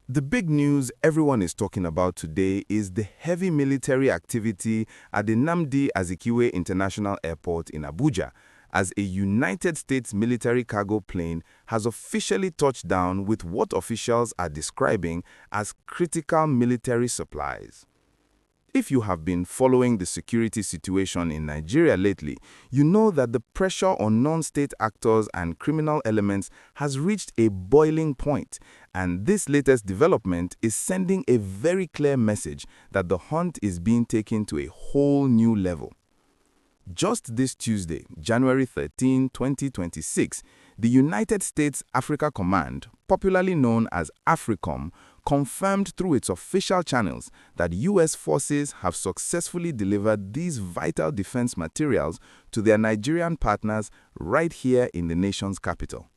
The big news everyone is talking about today is the heavy military activity at the Nnamdi Azikiwe International Airport in Abuja, as a United States military cargo plane has officially touched down with what officials are describing as critical military supplies. If you have been following the security situation in Nigeria lately, you know that the pressure on non-state actors and criminal elements has reached a boiling point, and this latest development is sending a very clear message that the hunt is being taken to a whole new level. Just this Tuesday, January 13, 2026, the United States Africa Command, popularly known as AFRICOM, confirmed through its official channels that U.S. forces have successfully delivered these vital defense materials to their Nigerian partners right here in the nation's capital.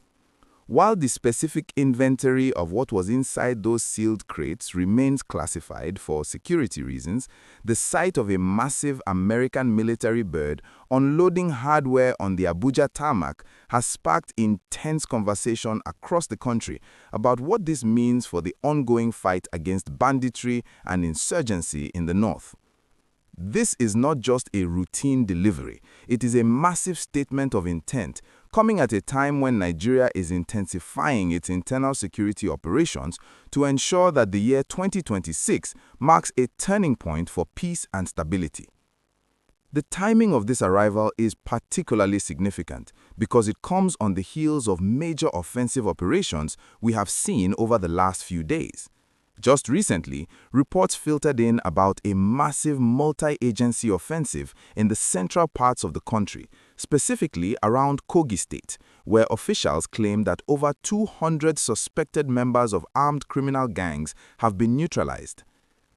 While the specific inventory of what was inside those sealed crates remains classified for security reasons, the sight of a massive American military bird unloading hardware on the Abuja tarmac has sparked intense conversation across the country about what this means for the ongoing fight against banditry and insurgency in the north. This is not just a routine delivery, it is a massive statement of intent, coming at a time when Nigeria is intensifying its internal security operations to ensure that the year 2026 marks a turning point for peace and stability. The timing of this arrival is particularly significant because it comes on the heels of major offensive operations we have seen over the last few days. Just recently, reports filtered in about a massive multi-agency offensive in the central parts of the country, specifically around Kogi State, where officials claim that over 200 suspected members of armed criminal gangs have been neutralized.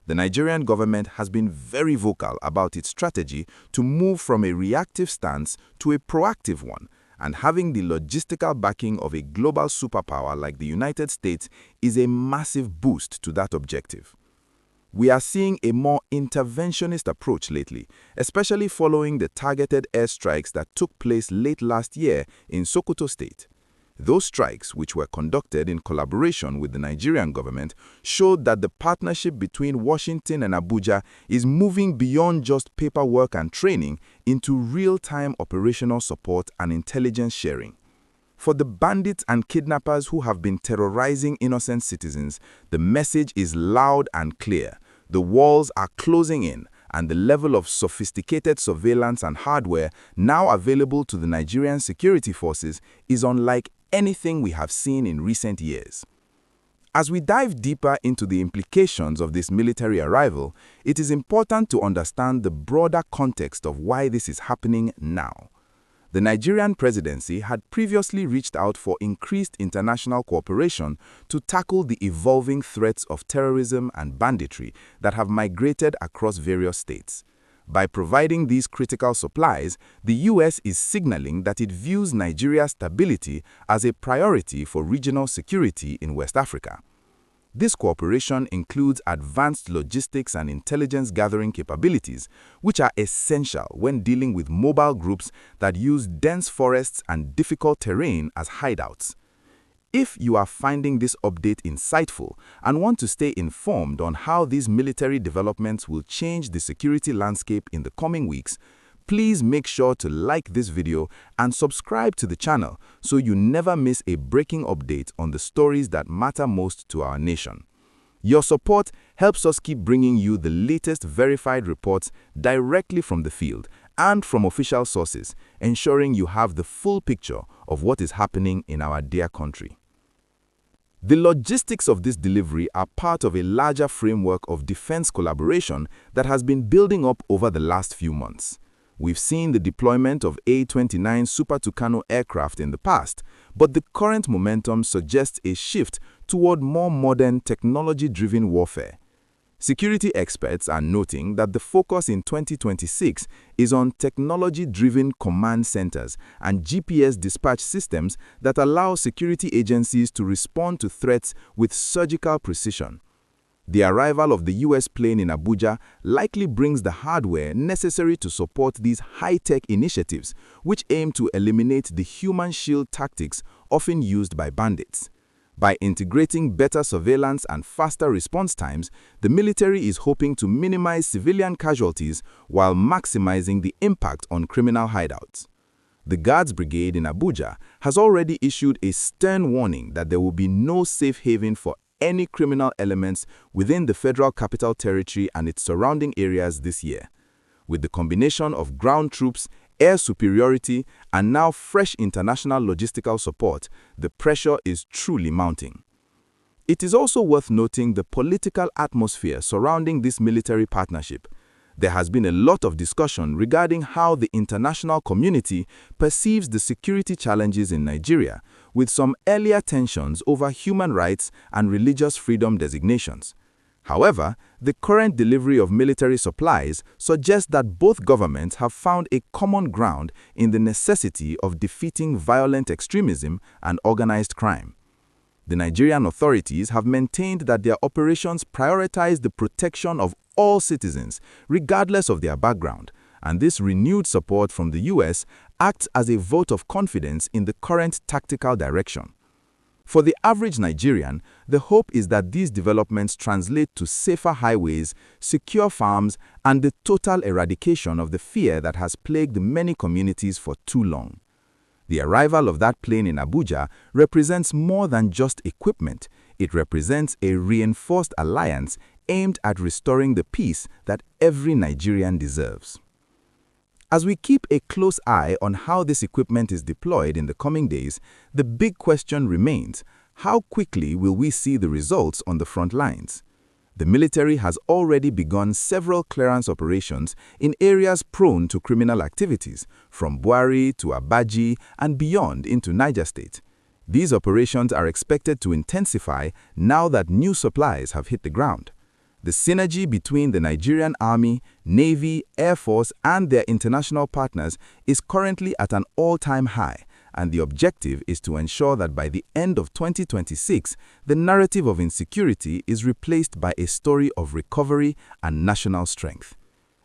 The Nigerian government has been very vocal about its strategy to move from a reactive stance to a proactive one, and having the logistical backing of a global superpower like the United States is a massive boost to that objective. We are seeing a more interventionist approach lately, especially following the targeted airstrikes that took place late last year in Sokoto State. Those strikes, which were conducted in collaboration with the Nigerian government, showed that the partnership between Washington and Abuja is moving beyond just paperwork and training into real-time operational support and intelligence sharing. For the bandits and kidnappers who have been terrorizing innocent citizens, the message is loud and clear. The walls are closing in, and the level of sophisticated surveillance and hardware now available to the Nigerian security forces is unlike anything we have seen in recent years. As we dive deeper into the implications of this military arrival, it is important to understand the broader context of why this is happening now. The Nigerian presidency had previously reached out for increased international cooperation to tackle the evolving threats of terrorism and banditry that have migrated across various states. By providing these critical supplies, the U.S. is signaling that it views Nigeria's stability as a priority for regional security in West Africa. This cooperation includes advanced logistics and intelligence gathering capabilities, which are essential when dealing with mobile groups that use dense forests and difficult terrain as hideouts. If you are finding this update insightful and want to stay informed on how these military developments will change the security landscape in the coming weeks, please make sure to like this video and subscribe to the channel so you never miss a breaking update on the stories that matter most to our nation. Your support helps us keep bringing you the latest verified reports directly from the field and from official sources, ensuring you have the full picture of what is happening in our dear country. The logistics of this delivery are part of a larger framework of defense collaboration that has been building up over the last few months. We've seen the deployment of A-29 Super Tucano aircraft in the past, but the current momentum suggests a shift toward more modern, technology-driven warfare. Security experts are noting that the focus in 2026 is on technology-driven command centers and GPS dispatch systems that allow security agencies to respond to threats with surgical precision. The arrival of the U.S. plane in Abuja likely brings the hardware necessary to support these high-tech initiatives, which aim to eliminate the human shield tactics often used by bandits. By integrating better surveillance and faster response times, the military is hoping to minimize civilian casualties while maximizing the impact on criminal hideouts. The Guards Brigade in Abuja has already issued a stern warning that there will be no safe haven for any criminal elements within the Federal Capital Territory and its surrounding areas this year. With the combination of ground troops, air superiority, and now fresh international logistical support, the pressure is truly mounting. It is also worth noting the political atmosphere surrounding this military partnership. There has been a lot of discussion regarding how the international community perceives the security challenges in Nigeria, with some earlier tensions over human rights and religious freedom designations. However, the current delivery of military supplies suggests that both governments have found a common ground in the necessity of defeating violent extremism and organized crime. The Nigerian authorities have maintained that their operations prioritize the protection of all citizens, regardless of their background, and this renewed support from the U.S. acts as a vote of confidence in the current tactical direction. For the average Nigerian, the hope is that these developments translate to safer highways, secure farms, and the total eradication of the fear that has plagued many communities for too long. The arrival of that plane in Abuja represents more than just equipment. It represents a reinforced alliance aimed at restoring the peace that every Nigerian deserves. As we keep a close eye on how this equipment is deployed in the coming days, the big question remains: how quickly will we see the results on the front lines? The military has already begun several clearance operations in areas prone to criminal activities, from Buari to Abaji and beyond into Niger State. These operations are expected to intensify now that new supplies have hit the ground. The synergy between the Nigerian Army, Navy, Air Force, and their international partners is currently at an all-time high, and the objective is to ensure that by the end of 2026, the narrative of insecurity is replaced by a story of recovery and national strength.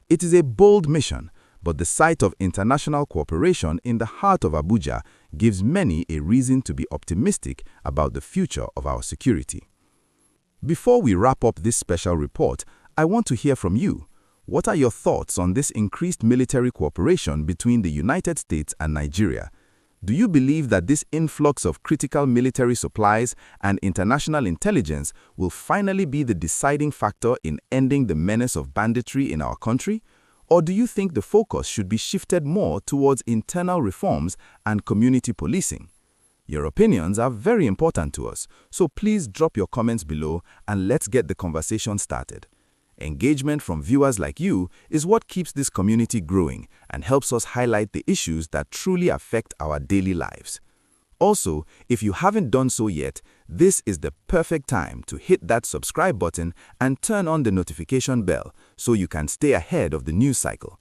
It is a bold mission, but the sight of international cooperation in the heart of Abuja gives many a reason to be optimistic about the future of our security. Before we wrap up this special report, I want to hear from you. What are your thoughts on this increased military cooperation between the United States and Nigeria? Do you believe that this influx of critical military supplies and international intelligence will finally be the deciding factor in ending the menace of banditry in our country? Or do you think the focus should be shifted more towards internal reforms and community policing? Your opinions are very important to us, so please drop your comments below and let's get the conversation started. Engagement from viewers like you is what keeps this community growing and helps us highlight the issues that truly affect our daily lives. Also, if you haven't done so yet, this is the perfect time to hit that subscribe button and turn on the notification bell so you can stay ahead of the news cycle.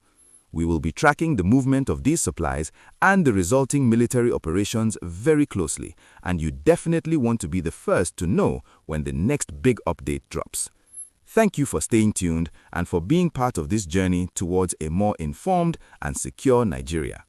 We will be tracking the movement of these supplies and the resulting military operations very closely, and you definitely want to be the first to know when the next big update drops. Thank you for staying tuned and for being part of this journey towards a more informed and secure Nigeria.